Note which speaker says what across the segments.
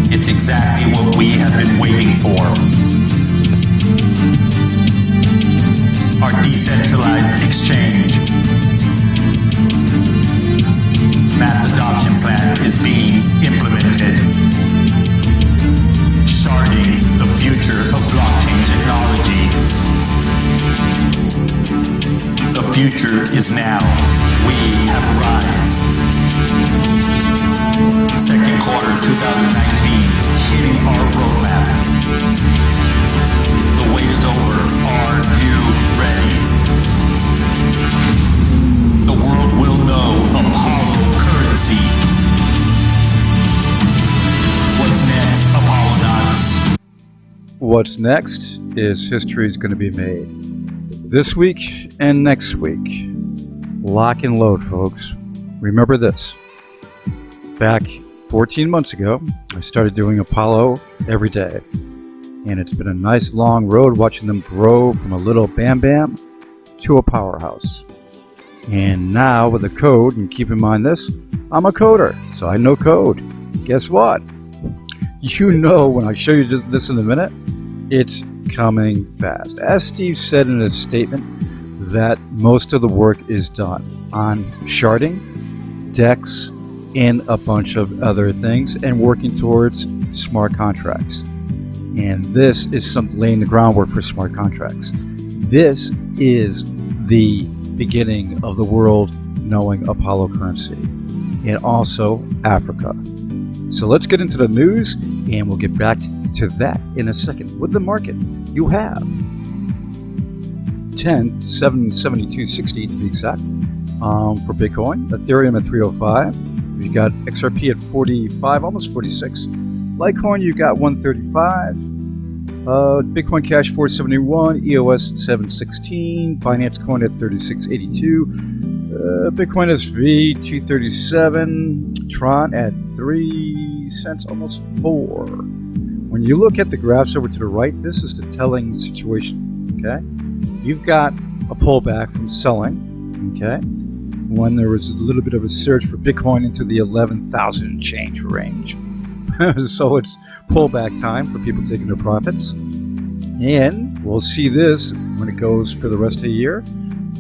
Speaker 1: It's exactly what we have been waiting for. Our decentralized exchange. Mass adoption plan is being implemented. Sharding, the future of blockchain technology. The future is now. We have arrived. Second quarter 2019, hitting our roadmap. The wait is over. Are you ready? The world will know Apollo currency. What's next, Apollonauts?
Speaker 2: What's next is history is going to be made. This week and next week. Lock and load, folks. Remember this. Back 14 months ago, I started doing Apollo every day. And it's been a nice long road watching them grow from a little Bam Bam to a powerhouse. And now with the code, and keep in mind this, I'm a coder, so I know code. Guess what? You know when I show you this in a minute, it's coming fast. As Steve said in his statement, that most of the work is done on sharding, DEX, and a bunch of other things, and working towards smart contracts. And this is laying the groundwork for smart contracts. This is the beginning of the world knowing Apollo currency, and also Africa. So let's get into the news, and we'll get back to that in a second. With the market, you have 772.60 to be exact for Bitcoin, Ethereum at 305. You got XRP at 45, almost 46. Litecoin, you got 135. Bitcoin Cash 471, EOS at 716, Binance Coin at 3682, Bitcoin SV 237, Tron at 3 cents, almost 4. When you look at the graphs over to the right, this is the telling situation. Okay, you've got a pullback from selling. Okay, when there was a little bit of a surge for Bitcoin into the 11,000 change range. So it's pullback time for people taking their profits. And we'll see this when it goes for the rest of the year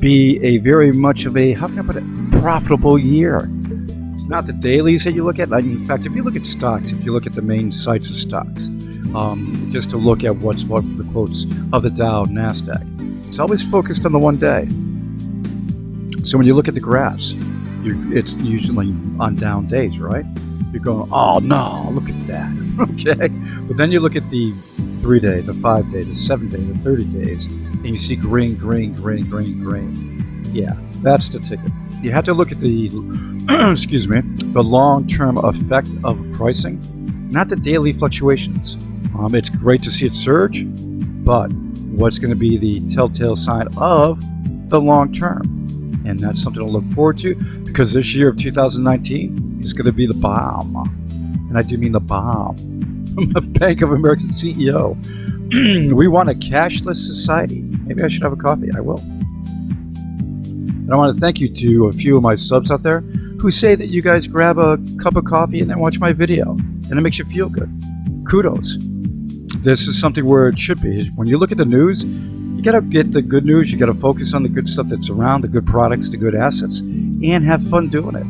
Speaker 2: be a very much of a, how can I put it, profitable year. It's not the dailies that you look at. In fact, if you look at stocks, if you look at the main sites of stocks, just to look at what's what the quotes of the Dow, NASDAQ, it's always focused on the one day. So when you look at the graphs, it's usually on down days, right? You're going, oh no, look at that. Okay, but then you look at the 3-day, the 5-day, the 7-day, the 30 days, and you see green, green, green, green, green. Yeah, that's the ticket. You have to look at the, excuse me, the long-term effect of pricing, not the daily fluctuations. It's great to see it surge, but what's going to be the telltale sign of the long term? And that's something to look forward to, because this year of 2019 is going to be the bomb. And I do mean the bomb. I'm a Bank of America CEO. We want a cashless society. Maybe I should have a coffee. I will. And I want to thank you to a few of my subs out there who say that you guys grab a cup of coffee and then watch my video, and it makes you feel good. Kudos. This is something where it should be. When you look at the news, you got to get the good news. You got to focus on the good stuff that's around, the good products, the good assets, and have fun doing it.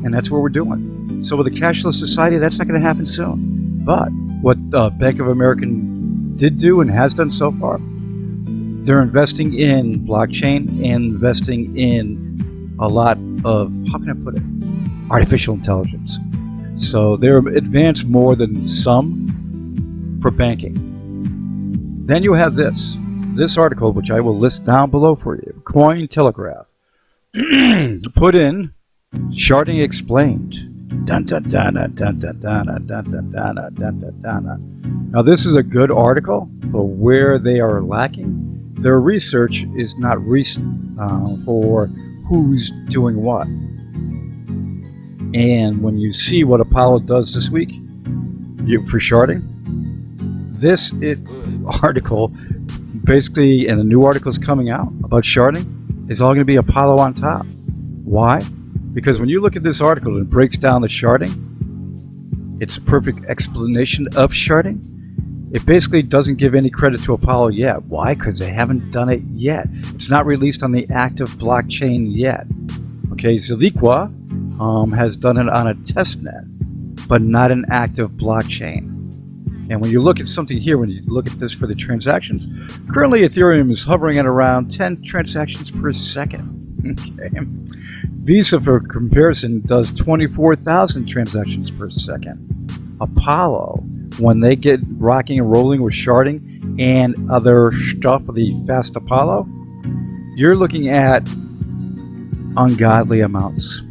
Speaker 2: And that's what we're doing. So with a cashless society, that's not going to happen soon. But what Bank of America did do and has done so far, they're investing in blockchain and investing in a lot of, how can I put it, artificial intelligence. So they're advanced more than some for banking. Then you have this article, which I will list down below for you. Cointelegraph. Put in Sharding explained. Dun, dun, dun, dun, dun, dun, dun, dun, dun, dun, dun, dun, dun. Now this is a good article, but where they are lacking, their research is not recent for who's doing what. And when you see what Apollo does this week for sharding, this article basically, and the new article is coming out about sharding, is all going to be Apollo on top. Why? Because when you look at this article, it breaks down the sharding. It's a perfect explanation of sharding. It basically doesn't give any credit to Apollo yet. Why? Because they haven't done it yet. It's not released on the active blockchain yet. Okay, Ziliqua has done it on a testnet, but not an active blockchain. And when you look at something here, when you look at this for the transactions, currently Ethereum is hovering at around 10 transactions per second. Okay. Visa, for comparison, does 24,000 transactions per second. Apollo, when they get rocking and rolling with sharding and other stuff, the fast Apollo, you're looking at ungodly amounts,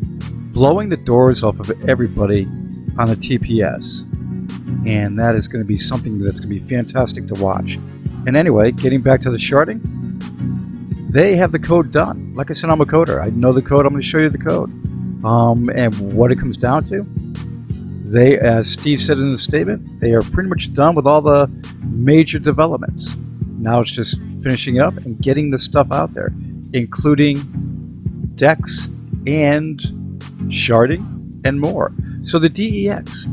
Speaker 2: blowing the doors off of everybody on the TPS. And that is going to be something that's going to be fantastic to watch. And anyway, getting back to the sharding, they have the code done. Like I said, I'm a coder. I know the code. I'm going to show you the code. And what it comes down to, they, as Steve said in the statement, they are pretty much done with all the major developments. Now it's just finishing up and getting the stuff out there, including DEX and sharding and more. So the DEX,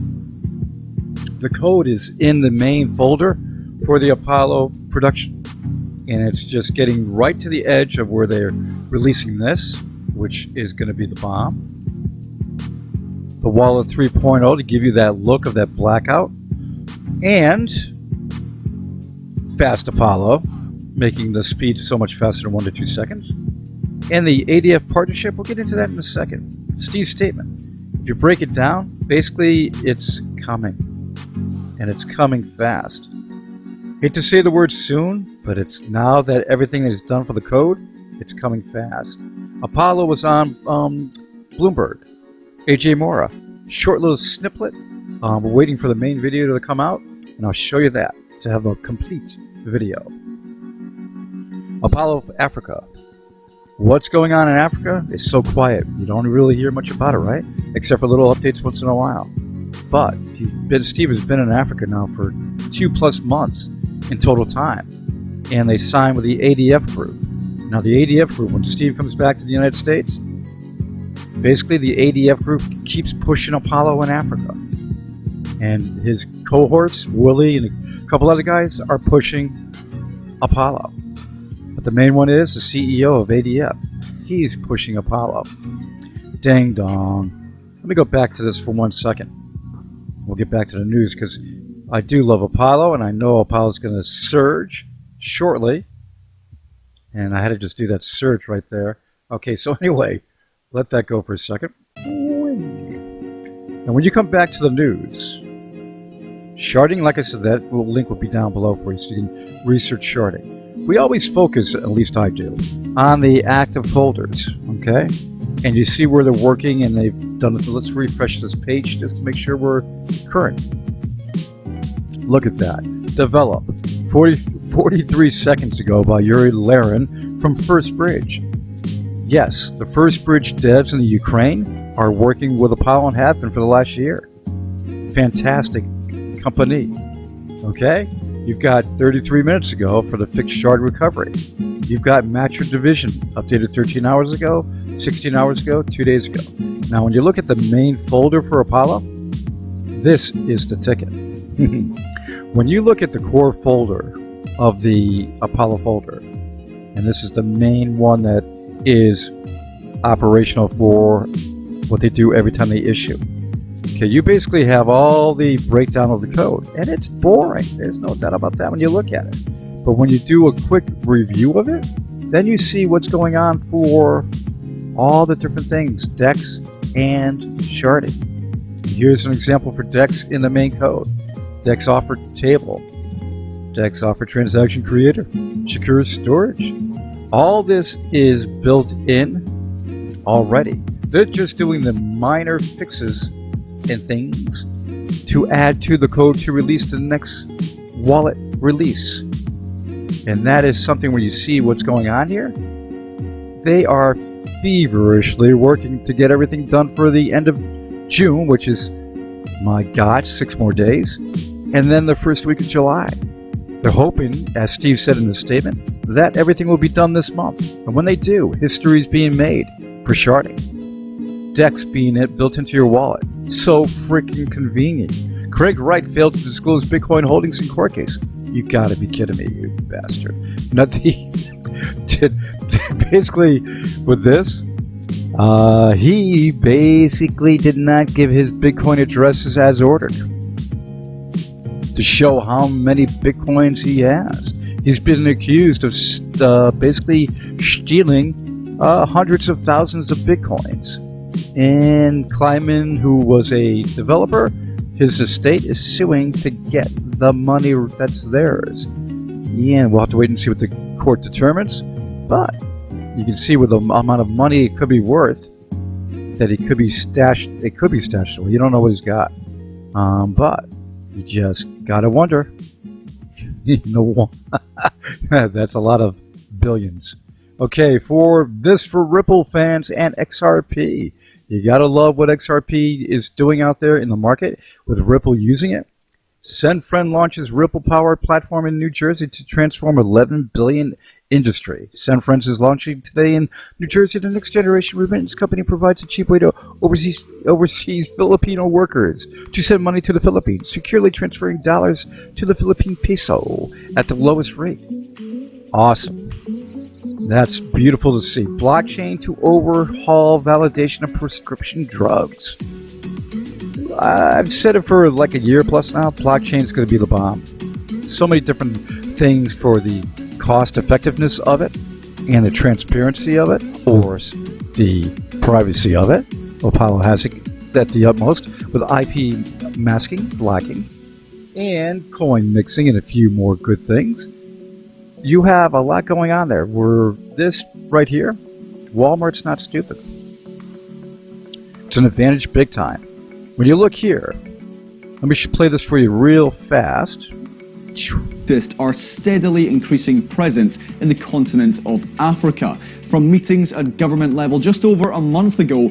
Speaker 2: the code is in the main folder for the Apollo production. And it's just getting right to the edge of where they're releasing this, which is going to be the bomb. The Wallet 3.0 to give you that look of that blackout. And Fast Apollo, making the speed so much faster than 1 to 2 seconds. And the ADF partnership, we'll get into that in a second. Steve's statement. If you break it down, basically it's coming. And it's coming fast. Hate to say the word soon, but it's now that everything is done for the code, it's coming fast. Apollo was on Bloomberg. AJ Mora, short little snippet. We're waiting for the main video to come out, and I'll show you that to have a complete video. Apollo Africa. What's going on in Africa is so quiet. You don't really hear much about it, right? Except for little updates once in a while. But Steve has been in Africa now for 2+ months in total time, and they signed with the ADF group. Now the ADF group, when Steve comes back to the United States, basically the ADF group keeps pushing Apollo in Africa, and his cohorts, Willie and a couple other guys, are pushing Apollo. But the main one is the CEO of ADF. He's pushing Apollo. Dang dong. Let me go back to this for 1 second. We'll get back to the news, because I do love Apollo, and I know Apollo's going to surge shortly. And I had to just do that surge right there. Okay, so anyway, let that go for a second. And when you come back to the news, sharding, like I said, that link will be down below for you so you can research sharding. We always focus, at least I do, on the active folders, okay? And you see where they're working, and they've done it. Let's refresh this page just to make sure we're current. Look at that. Develop. 43 seconds ago by Yuri Larin from First Bridge. Yes, the First Bridge devs in the Ukraine are working with Apollo and have been for the last year. Fantastic company. Okay? You've got 33 minutes ago for the fixed shard recovery. You've got Matcher Division updated 13 hours ago, 16 hours ago, 2 days ago. Now when you look at the main folder for Apollo, this is the ticket. When you look at the core folder of the Apollo folder, and this is the main one that is operational for what they do every time they issue. Okay, you basically have all the breakdown of the code, and it's boring. There's no doubt about that when you look at it. But when you do a quick review of it, then you see what's going on for all the different things, DEX and sharding. Here's an example for DEX in the main code. DEX offer table, DEX offer transaction creator, secure storage. All this is built in already. They're just doing the minor fixes and things to add to the code to release the next wallet release. And that is something where you see what's going on here. They are feverishly working to get everything done for the end of June, which is, my God, 6 more days. And then the first week of July. They're hoping, as Steve said in his statement, that everything will be done this month. And when they do, history is being made for sharding. DEX being built into your wallet. So freaking convenient. Craig Wright failed to disclose Bitcoin holdings in court case. You gotta be kidding me, you bastard. Basically, with this, he basically did not give his Bitcoin addresses as ordered to show how many Bitcoins he has. He's been accused of basically stealing hundreds of thousands of Bitcoins. And Kleiman, who was a developer, his estate is suing to get the money that's theirs. Yeah, and we'll have to wait and see what the court determines. But you can see with the amount of money it could be worth, that it could be stashed. It could be stashed away. You don't know what he's got, but you just gotta wonder. That's a lot of billions. Okay, for Ripple fans and XRP. You gotta love what XRP is doing out there in the market with Ripple using it. Sendfriends launches Ripple powered platform in New Jersey to transform 11 billion industry. Sendfriends is launching today in New Jersey. The next generation remittance company provides a cheap way to overseas Filipino workers to send money to the Philippines, securely transferring dollars to the Philippine peso at the lowest rate. Awesome. That's beautiful to see. Blockchain to overhaul validation of prescription drugs. I've said it for like a year plus now. Blockchain is going to be the bomb. So many different things for the cost effectiveness of it and the transparency of it, or the privacy of it. Apollo has it at the utmost with IP masking, blocking, and coin mixing and a few more good things. You have a lot going on there. This right here, Walmart's not stupid. It's an advantage big time. When you look here, let me play this for you real fast.
Speaker 3: Our steadily increasing presence in the continent of Africa. From meetings at government level just over a month ago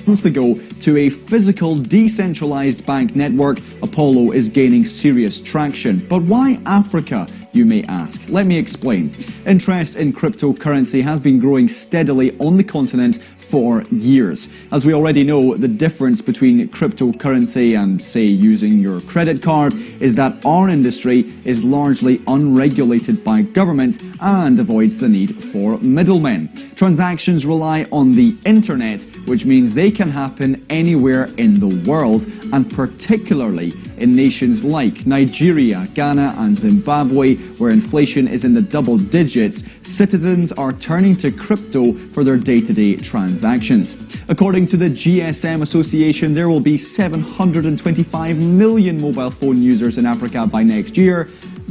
Speaker 3: to a physical decentralized bank network, Apollo is gaining serious traction. But why Africa, you may ask? Let me explain. Interest in cryptocurrency has been growing steadily on the continent for years. As we already know, the difference between cryptocurrency and, say, using your credit card is that our industry is largely unregulated by government and avoids the need for middlemen. Transactions rely on the internet, which means they can happen anywhere in the world, and particularly in nations like Nigeria, Ghana and Zimbabwe, where inflation is in the double digits. Citizens are turning to crypto for their day-to-day transactions. According to the GSM Association, there will be 725 million mobile phone users in Africa by next year.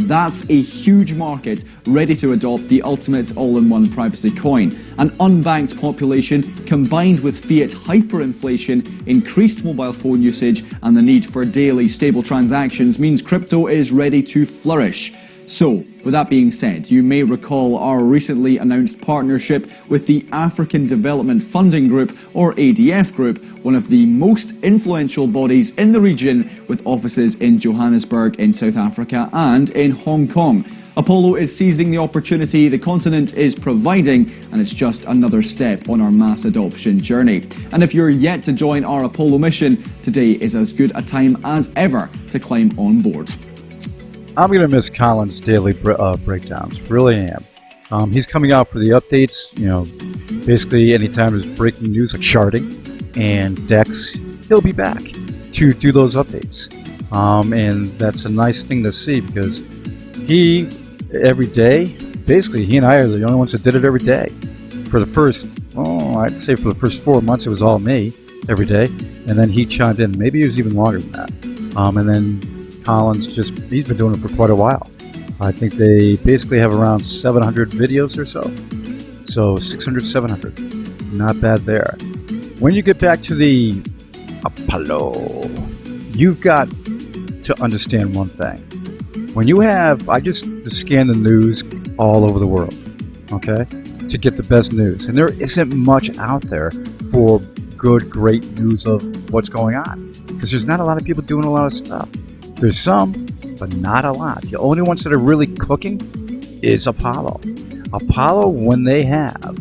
Speaker 3: That's a huge market ready to adopt the ultimate all-in-one privacy coin. An unbanked population combined with fiat hyperinflation, increased mobile phone usage and the need for daily stable transactions means crypto is ready to flourish. So, with that being said, you may recall our recently announced partnership with the African Development Funding Group, or ADF Group, one of the most influential bodies in the region with offices in Johannesburg in South Africa and in Hong Kong. Apollo is seizing the opportunity the continent is providing, and it's just another step on our mass adoption journey. And if you're yet to join our Apollo mission, today is as good a time as ever to climb on board.
Speaker 2: I'm going to miss Colin's daily breakdowns, really am. He's coming out for the updates, basically anytime there's breaking news like Sharding and DEX, he'll be back to do those updates. And that's a nice thing to see because every day, basically he and I are the only ones that did it every day. For the first, I'd say for the first 4 months it was all me every day, and then he chimed in. Maybe it was even longer than that. And then Colin's he's been doing it for quite a while. I think they basically have around 700 videos or so. So 600, 700. Not bad there. When you get back to the Apollo, you've got to understand one thing. When you have, I just scan the news all over the world, okay, to get the best news. And there isn't much out there for good, great news of what's going on. Because there's not a lot of people doing a lot of stuff. There's some, but not a lot. The only ones that are really cooking is Apollo. Apollo, when they have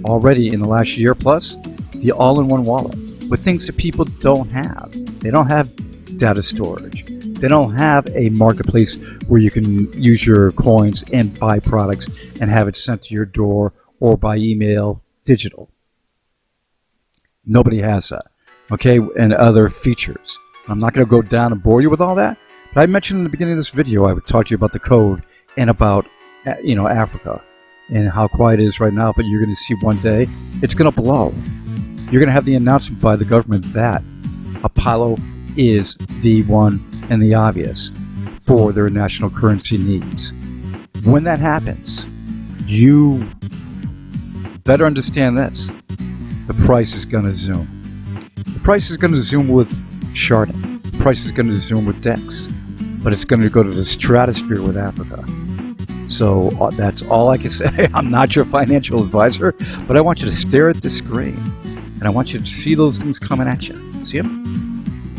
Speaker 2: already in the last year plus, the all-in-one wallet. with things that people don't have. They don't have data storage. They don't have a marketplace where you can use your coins and buy products and have it sent to your door or by email, digital. Nobody has that, okay, and other features. I'm not going to go down and bore you with all that, but I mentioned in the beginning of this video I would talk to you about the code and about, Africa and how quiet it is right now, but you're going to see one day it's going to blow. You're going to have the announcement by the government that Apollo is the one and the obvious for their national currency needs. When that happens, you better understand this. The price is going to zoom. The price is going to zoom with Sharding. The price is going to zoom with DEX. But it's going to go to the stratosphere with Africa. So that's all I can say. I'm not your financial advisor, but I want you to stare at this screen. And I want you to see those things coming at you. See them?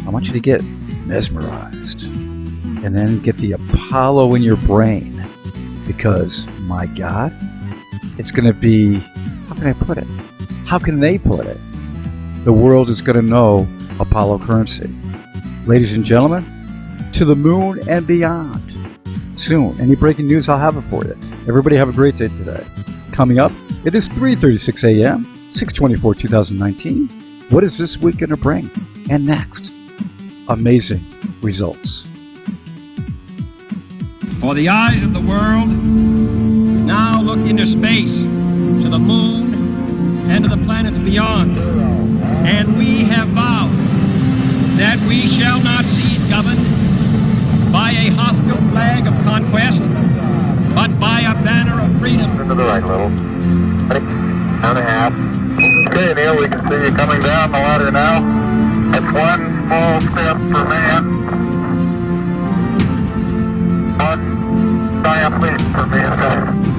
Speaker 2: I want you to get mesmerized. And then get the Apollo in your brain. Because, my God, it's going to be, how can I put it? How can they put it? The world is going to know Apollo currency. Ladies and gentlemen, to the moon and beyond. Soon. Any breaking news, I'll have it for you. Everybody have a great day today. Coming up, it is 3:36 a.m., 6/24/2019. What is this week going to bring? And next, amazing results.
Speaker 4: For the eyes of the world now look into space, to the moon, and to the planets beyond. And we have vowed that we shall not see it governed by a hostile flag of conquest, but by a banner of freedom.
Speaker 5: To the right a little. Down a half. Okay, Neil, we can see you coming down the ladder now. That's one small step for man. One giant leap for mankind.